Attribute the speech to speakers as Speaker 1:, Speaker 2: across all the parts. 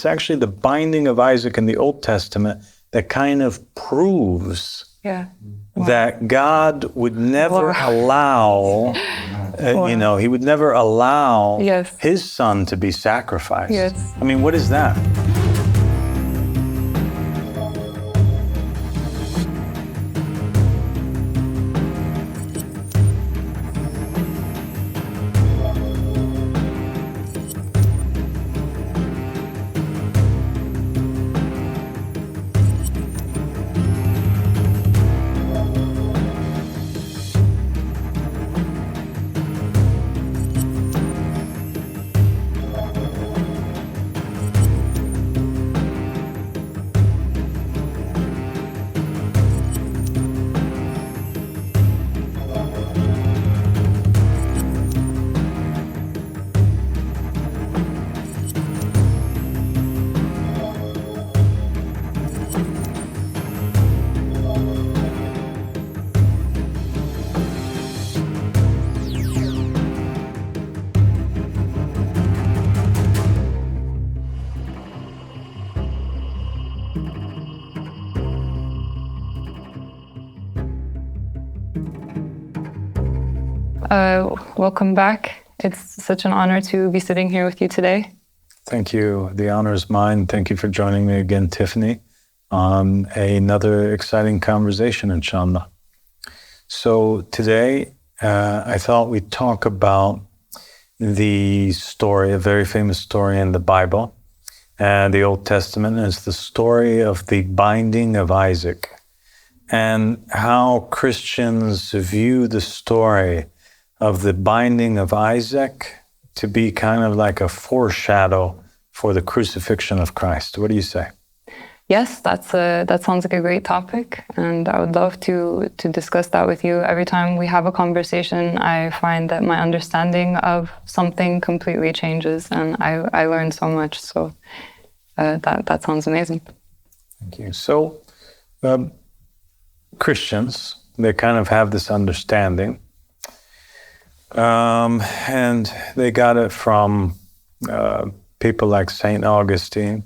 Speaker 1: it's actually the binding of Isaac in the Old Testament that kind of proves that God would never allow, he would never allow his son to be sacrificed.
Speaker 2: Yes.
Speaker 1: I mean, what is that?
Speaker 2: Welcome back. It's such an honor to be sitting here with you today.
Speaker 1: Thank you. The honor is mine. Thank you for joining me again, Tiffany, on another exciting conversation, inshallah. So today, I thought we'd talk about the story, a very famous story in the Bible and the Old Testament. It's the story of the binding of Isaac and how Christians view the story of the binding of Isaac to be kind of like a foreshadow for the crucifixion of Christ. What do you say?
Speaker 2: Yes, that sounds like a great topic, and I would love to discuss that with you. Every time we have a conversation, I find that my understanding of something completely changes, and I learn so much. So that sounds amazing.
Speaker 1: Thank you. So Christians, they kind of have this understanding. And they got it from people like St. Augustine,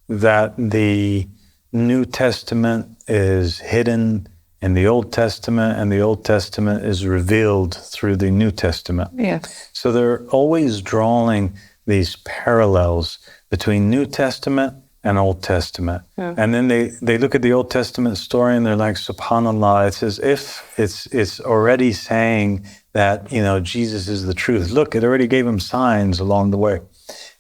Speaker 1: that the New Testament is hidden in the Old Testament and the Old Testament is revealed through the New Testament.
Speaker 2: Yes.
Speaker 1: So they're always drawing these parallels between New Testament and Old Testament. Yeah. And then they look at the Old Testament story and they're like, subhanAllah, it's as if it's already saying that, Jesus is the truth. Look, it already gave him signs along the way.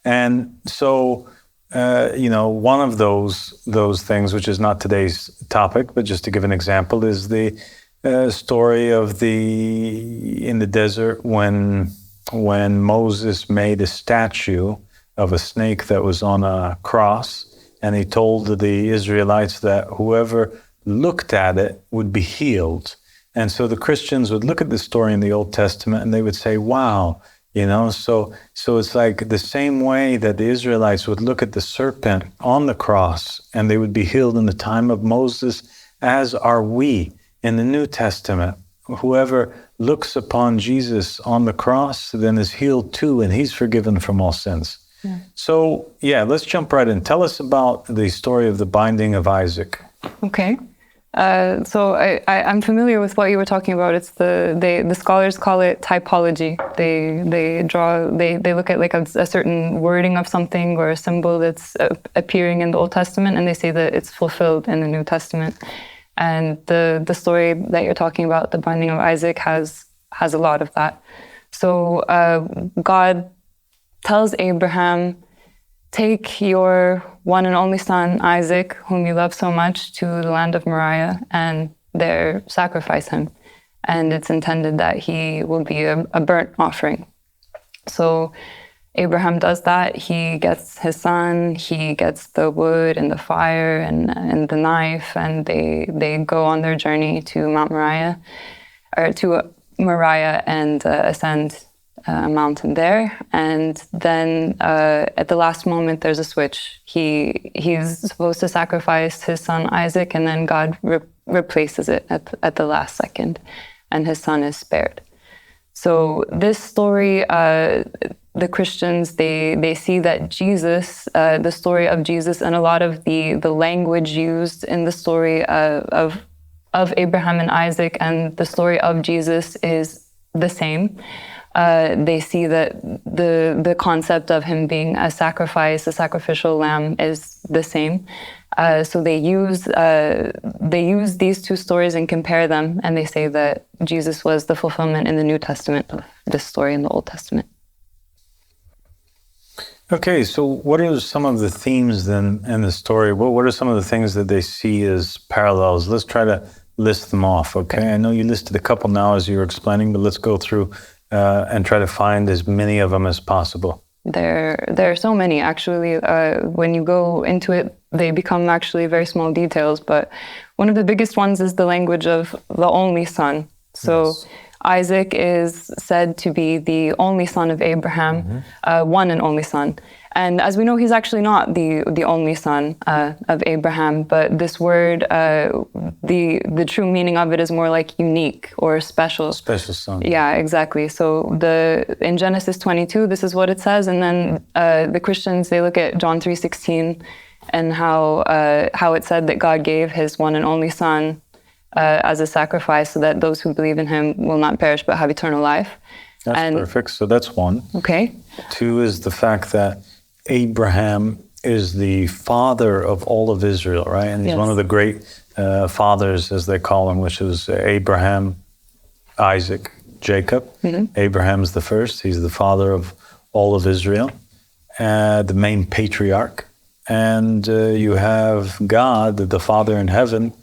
Speaker 1: And so, one of those things, which is not today's topic, but just to give an example, is the story of in the desert when Moses made a statue of a snake that was on a cross, and he told the Israelites that whoever looked at it would be healed. And so the Christians would look at the story in the Old Testament and they would say, wow, so it's like the same way that the Israelites would look at the serpent on the cross and they would be healed in the time of Moses, as are we in the New Testament. Whoever looks upon Jesus on the cross then is healed too, and he's forgiven from all sins. Yeah. So, let's jump right in. Tell us about the story of the binding of Isaac.
Speaker 2: Okay. So I'm familiar with what you were talking about. It's the scholars call it typology. They look at like a certain wording of something or a symbol that's appearing in the Old Testament, and they say that it's fulfilled in the New Testament. And the story that you're talking about, the binding of Isaac, has a lot of that. So God tells Abraham, take your one and only son, Isaac, whom you love so much, to the land of Moriah, and there sacrifice him. And it's intended that he will be a burnt offering. So Abraham does that. He gets his son, he gets the wood and the fire and the knife, and they go on their journey to Mount Moriah, or to Moriah, and ascend a mountain there. And then at the last moment, there's a switch. He's supposed to sacrifice his son Isaac, and then God replaces it at the last second, and his son is spared. So this story, the Christians, they see that Jesus, the story of Jesus, and a lot of the language used in the story of Abraham and Isaac and the story of Jesus is the same. They see that the concept of him being a sacrifice, a sacrificial lamb, is the same. So they use these two stories and compare them, and they say that Jesus was the fulfillment in the New Testament of this story in the Old Testament.
Speaker 1: Okay, so what are some of the themes then in the story? What are some of the things that they see as parallels? Let's try to list them off, okay? I know you listed a couple now as you were explaining, but let's go through and try to find as many of them as possible.
Speaker 2: There are so many, actually. When you go into it, they become actually very small details, but one of the biggest ones is the language of the only son. So yes. Isaac is said to be the only son of Abraham, one and only son. And as we know, he's actually not the only son of Abraham, but this word, the true meaning of it is more like unique or special. Special son. Yeah, exactly. So in Genesis 22, this is what it says, and then the Christians, they look at John 3:16 and how it said that God gave his one and only son as a sacrifice so that those who believe in him will not perish but have eternal life.
Speaker 1: That's perfect. So that's one.
Speaker 2: Okay.
Speaker 1: Two is the fact that Abraham is the father of all of Israel, right? And he's one of the great fathers, as they call him, which is Abraham, Isaac, Jacob. Abraham's the first. He's the father of all of Israel, the main patriarch. And you have God, the Father in heaven,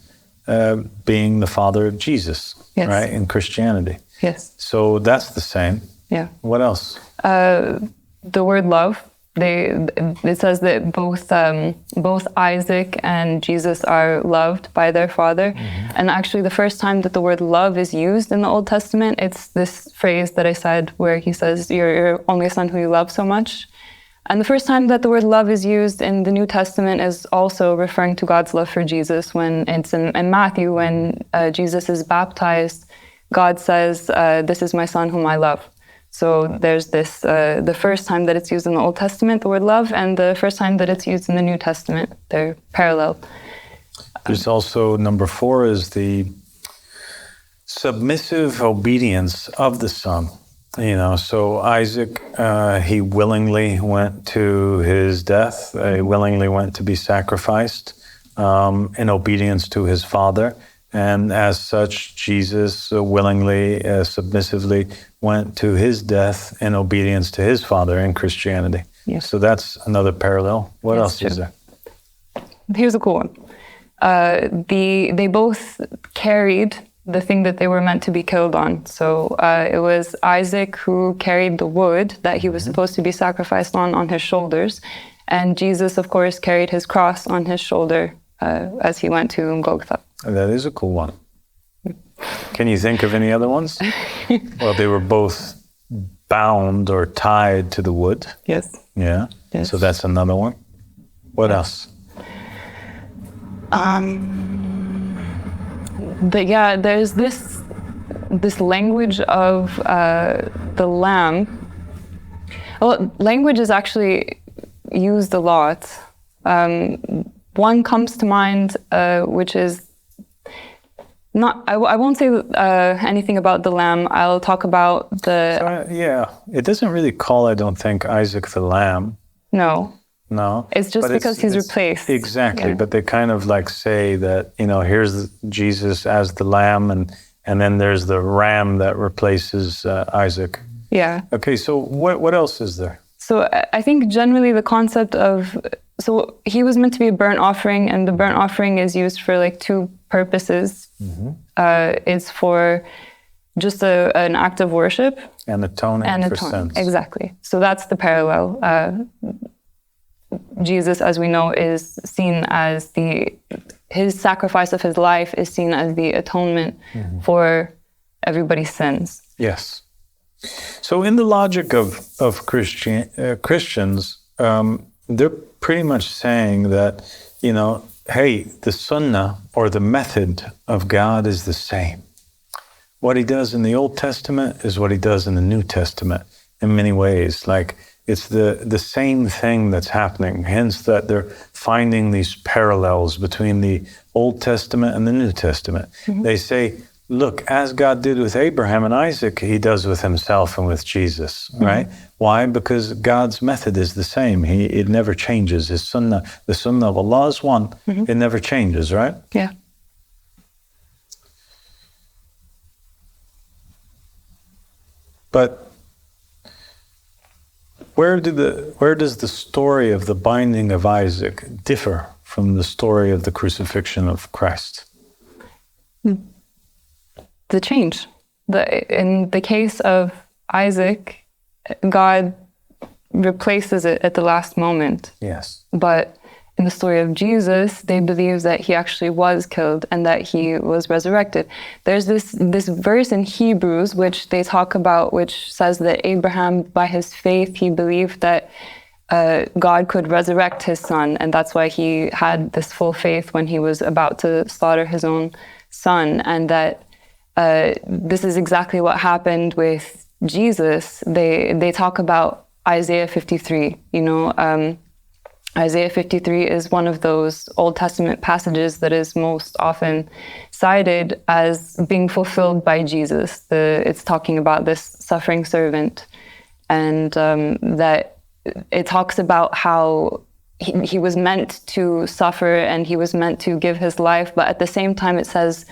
Speaker 1: being the father of Jesus, right, in Christianity.
Speaker 2: Yes.
Speaker 1: So that's the same.
Speaker 2: Yeah.
Speaker 1: What else?
Speaker 2: The word love. It says that both Isaac and Jesus are loved by their father. And actually the first time that the word love is used in the Old Testament, it's this phrase that I said where he says, you're your only son who you love so much. And the first time that the word love is used in the New Testament is also referring to God's love for Jesus. When it's in Matthew, when Jesus is baptized, God says, this is my son whom I love. So there's this, the first time that it's used in the Old Testament, the word love, and the first time that it's used in the New Testament. They're parallel.
Speaker 1: There's also, number 4 is the submissive obedience of the son. You know, so Isaac, he willingly went to his death. He willingly went to be sacrificed in obedience to his father. And as such, Jesus willingly, submissively went to his death in obedience to his father in Christianity.
Speaker 2: Yes.
Speaker 1: So that's another parallel. What else is there?
Speaker 2: Here's a cool one. They both carried the thing that they were meant to be killed on. So it was Isaac who carried the wood that he was supposed to be sacrificed on his shoulders. And Jesus, of course, carried his cross on his shoulder as he went to Golgotha.
Speaker 1: That is a cool one. Can you think of any other ones? Well, they were both bound or tied to the wood.
Speaker 2: Yes.
Speaker 1: Yeah.
Speaker 2: Yes.
Speaker 1: So that's another one. What else?
Speaker 2: But yeah, there's this language of the lamb. Well, language is actually used a lot. One comes to mind, which is not. I won't say anything about the lamb. I'll talk about the.
Speaker 1: Yeah, it doesn't really call, I don't think, Isaac the lamb.
Speaker 2: No.
Speaker 1: No.
Speaker 2: It's just because he's replaced.
Speaker 1: Exactly, but they kind of like say that, you know, here's Jesus as the lamb, and then there's the ram that replaces Isaac.
Speaker 2: Yeah.
Speaker 1: Okay, so what else is there?
Speaker 2: So I think generally the concept of, so he was meant to be a burnt offering, and the burnt offering is used for like 2 purposes. It's for just an act of worship. And atoning
Speaker 1: for sins.
Speaker 2: Exactly. So that's the parallel. Jesus, as we know, is seen as his sacrifice of his life is seen as the atonement for everybody's sins.
Speaker 1: Yes. So in the logic of Christians, they're pretty much saying that, you know, hey, the Sunna or the method of God is the same. What he does in the Old Testament is what he does in the New Testament. in many ways. Like it's the same thing that's happening. Hence that they're finding these parallels between the Old Testament and the New Testament. They say, look, as God did with Abraham and Isaac, he does with himself and with Jesus, right? Why? Because God's method is the same. It never changes. His sunnah, the sunnah of Allah is one. It never changes, right?
Speaker 2: Yeah.
Speaker 1: But where does the story of the binding of Isaac differ from the story of the crucifixion of Christ?
Speaker 2: The change. In the case of Isaac, God replaces it at the last moment.
Speaker 1: Yes.
Speaker 2: But in the story of Jesus, they believe that he actually was killed and that he was resurrected. There's this verse in Hebrews which they talk about, which says that Abraham, by his faith, he believed that God could resurrect his son, and that's why he had this full faith when he was about to slaughter his own son, and that this is exactly what happened with Jesus. They talk about Isaiah 53, Isaiah 53 is one of those Old Testament passages that is most often cited as being fulfilled by Jesus. It's talking about this suffering servant, and that it talks about how he was meant to suffer and he was meant to give his life, but at the same time it says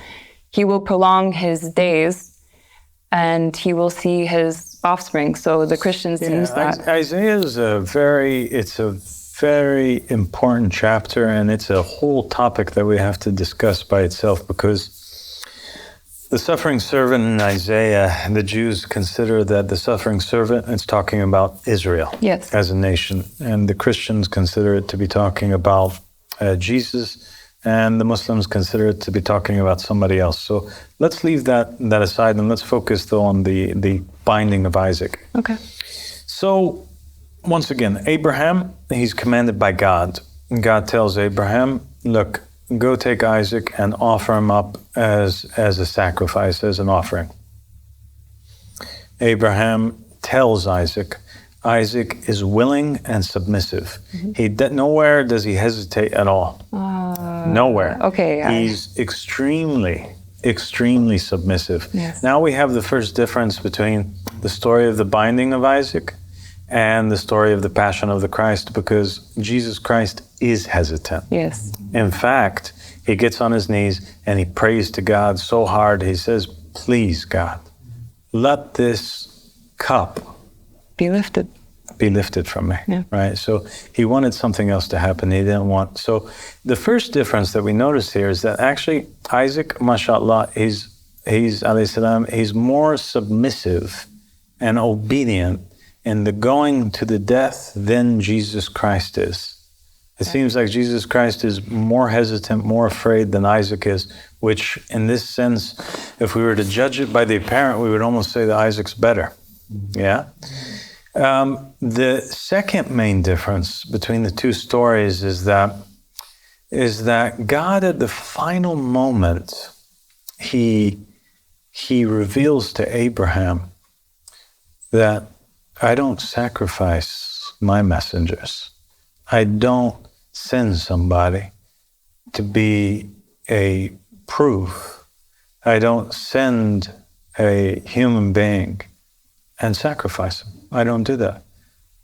Speaker 2: he will prolong his days and he will see his offspring. So the Christians use that.
Speaker 1: Isaiah is a very important chapter, and it's a whole topic that we have to discuss by itself, because the suffering servant in Isaiah, the Jews consider that the suffering servant is talking about Israel as a nation, and the Christians consider it to be talking about Jesus, and the Muslims consider it to be talking about somebody else. So let's leave that aside, and let's focus though on the binding of Isaac.
Speaker 2: Okay.
Speaker 1: So once again, Abraham, he's commanded by God. God tells Abraham, look, go take Isaac and offer him up as a sacrifice, as an offering. Abraham tells Isaac. Isaac is willing and submissive. Nowhere does he hesitate at all. Nowhere.
Speaker 2: Okay.
Speaker 1: He's extremely submissive.
Speaker 2: Yes.
Speaker 1: Now we have the first difference between the story of the binding of Isaac and the story of the Passion of the Christ, because Jesus Christ is hesitant.
Speaker 2: Yes.
Speaker 1: In fact, he gets on his knees and he prays to God so hard, he says, please, God, let this cup
Speaker 2: be lifted
Speaker 1: from me, right? So he wanted something else to happen. He didn't want... So the first difference that we notice here is that actually Isaac, mashallah, he's more submissive and obedient in the going to the death than Jesus Christ is. It seems like Jesus Christ is more hesitant, more afraid than Isaac is, which in this sense, if we were to judge it by the apparent, we would almost say that Isaac's better. Yeah? The second main difference between the two stories is that God at the final moment, he reveals to Abraham that I don't sacrifice my messengers. I don't send somebody to be a proof. I don't send a human being and sacrifice him. I don't do that.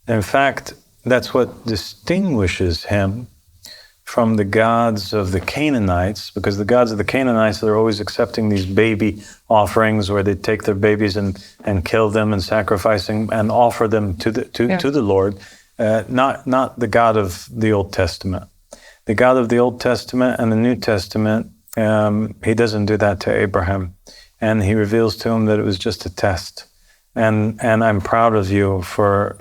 Speaker 1: In fact, that's what distinguishes him from the gods of the Canaanites, because the gods of the Canaanites, they're always accepting these baby offerings where they take their babies and kill them and sacrificing and offer them to the Lord. Not the God of the Old Testament. The God of the Old Testament and the New Testament, he doesn't do that to Abraham. And he reveals to him that it was just a test. And I'm proud of you for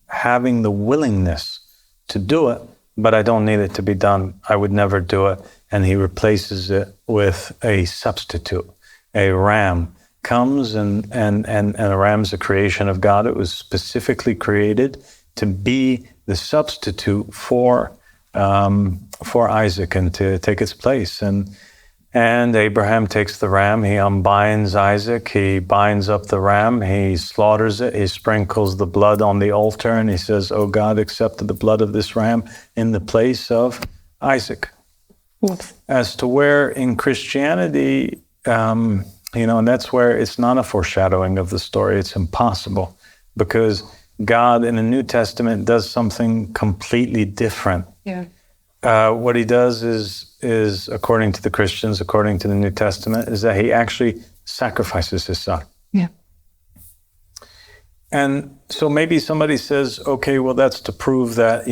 Speaker 1: having the willingness to do it, but I don't need it to be done. I would never do it. And he replaces it with a substitute. A ram comes, and a ram's a creation of God. It was specifically created to be the substitute for Isaac and to take its place. And And Abraham takes the ram, he unbinds Isaac, he binds up the ram, he slaughters it, he sprinkles the blood on the altar, and he says, "Oh God, accept the blood of this ram in the place of Isaac."
Speaker 2: Yes.
Speaker 1: As to where in Christianity, and that's where it's not a foreshadowing of the story, it's impossible, because God in the New Testament does something completely different.
Speaker 2: Yeah.
Speaker 1: What he does is, according to the Christians, according to the New Testament, is that he actually sacrifices his son.
Speaker 2: Yeah.
Speaker 1: And so maybe somebody says, okay, well, that's to prove that,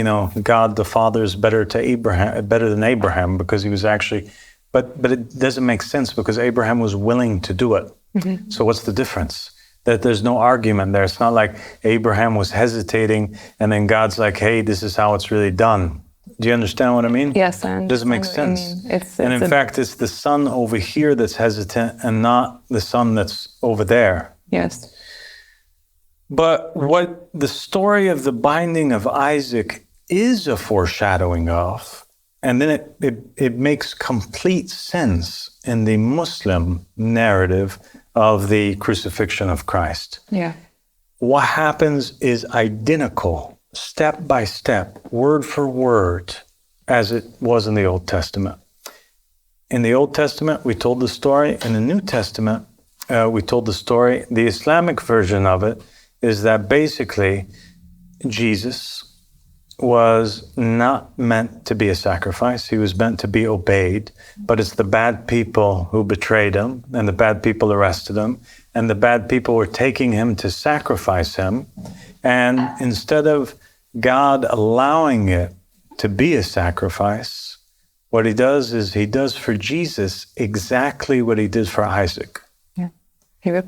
Speaker 1: God the Father is better than Abraham, because he was actually, but it doesn't make sense, because Abraham was willing to do it. Mm-hmm. So what's the difference? That there's no argument there. It's not like Abraham was hesitating and then God's like, hey, this is how it's really done. Do you understand what I mean?
Speaker 2: Yes, I understand.
Speaker 1: Doesn't make sense. In fact, it's the son over here that's hesitant and not the son that's over there.
Speaker 2: Yes.
Speaker 1: But what the story of the binding of Isaac is a foreshadowing of, and then it makes complete sense in the Muslim narrative of the crucifixion of Christ.
Speaker 2: Yeah.
Speaker 1: What happens is identical, step by step, word for word, as it was in the Old Testament. In the Old Testament, we told the story. In the New Testament, we told the story. The Islamic version of it is that basically Jesus was not meant to be a sacrifice. He was meant to be obeyed, but it's the bad people who betrayed him, and the bad people arrested him, and the bad people were taking him to sacrifice him. And instead of God allowing it to be a sacrifice, what he does is he does for Jesus exactly what he did for Isaac.
Speaker 2: Yeah.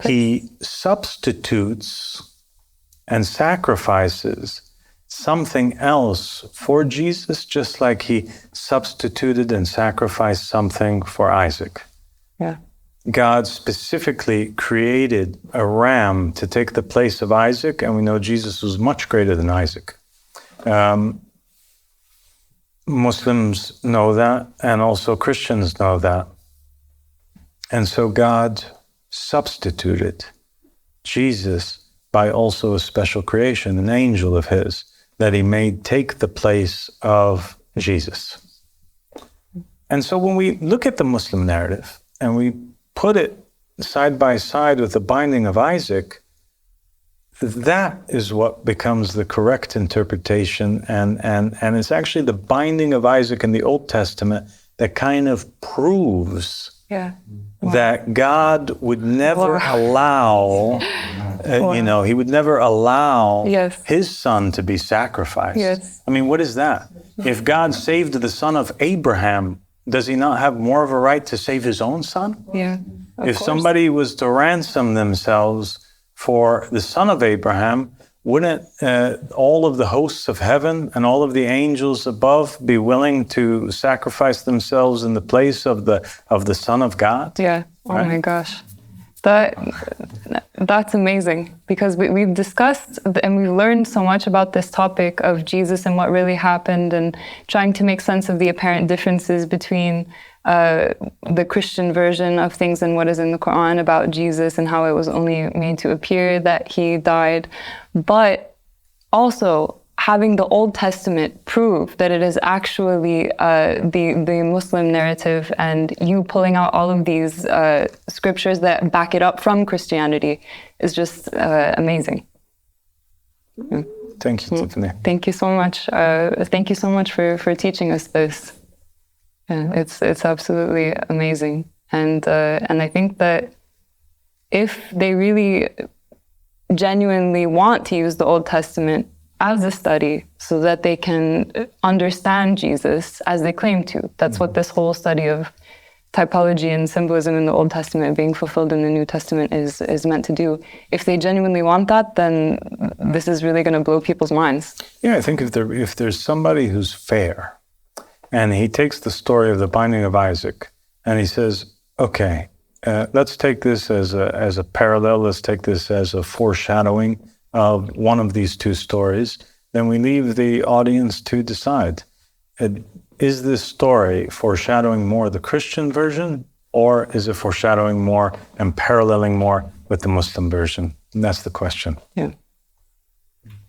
Speaker 1: He substitutes and sacrifices something else for Jesus, just like he substituted and sacrificed something for Isaac.
Speaker 2: Yeah.
Speaker 1: God specifically created a ram to take the place of Isaac, and we know Jesus was much greater than Isaac. Muslims know that, and also Christians know that. And so God substituted Jesus by also a special creation, an angel of his, that he made take the place of Jesus. And so when we look at the Muslim narrative and we put it side by side with the binding of Isaac, that is what becomes the correct interpretation. And it's actually the binding of Isaac in the Old Testament that kind of proves that God would never allow, he would never allow his son to be sacrificed.
Speaker 2: Yes.
Speaker 1: I mean, what is that? If God saved the son of Abraham, does he not have more of a right to save his own son?
Speaker 2: Yeah.
Speaker 1: If somebody was to ransom themselves for the son of Abraham, wouldn't all of the hosts of heaven and all of the angels above be willing to sacrifice themselves in the place of the Son of God?
Speaker 2: Yeah. Oh my gosh. That's amazing, because we've discussed and we've learned so much about this topic of Jesus and what really happened, and trying to make sense of the apparent differences between the Christian version of things and what is in the Quran about Jesus, and how it was only made to appear that he died. But also having the Old Testament prove that it is actually the Muslim narrative, and you pulling out all of these scriptures that back it up from Christianity is just amazing.
Speaker 1: Thank you, Tiffany.
Speaker 2: Thank you so much. Thank you so much for teaching us this. Yeah, it's absolutely amazing, and I think that if they really genuinely want to use the Old Testament as a study so that they can understand Jesus as they claim to, that's what this whole study of typology and symbolism in the Old Testament being fulfilled in the New Testament is meant to do. If they genuinely want that, then this is really going to blow people's minds. Yeah,
Speaker 1: I think if there's somebody who's fair, and he takes the story of the binding of Isaac, and he says, okay, let's take this as a parallel, let's take this as a foreshadowing of one of these two stories, then we leave the audience to decide. Is this story foreshadowing more the Christian version or is it foreshadowing more and paralleling more with the Muslim version? And that's the question.
Speaker 2: Yeah.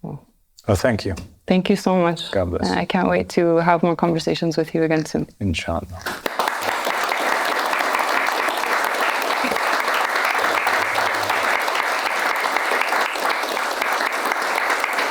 Speaker 1: Well, thank you.
Speaker 2: Thank you so much.
Speaker 1: God bless.
Speaker 2: I can't wait to have more conversations with you again soon.
Speaker 1: Inshallah.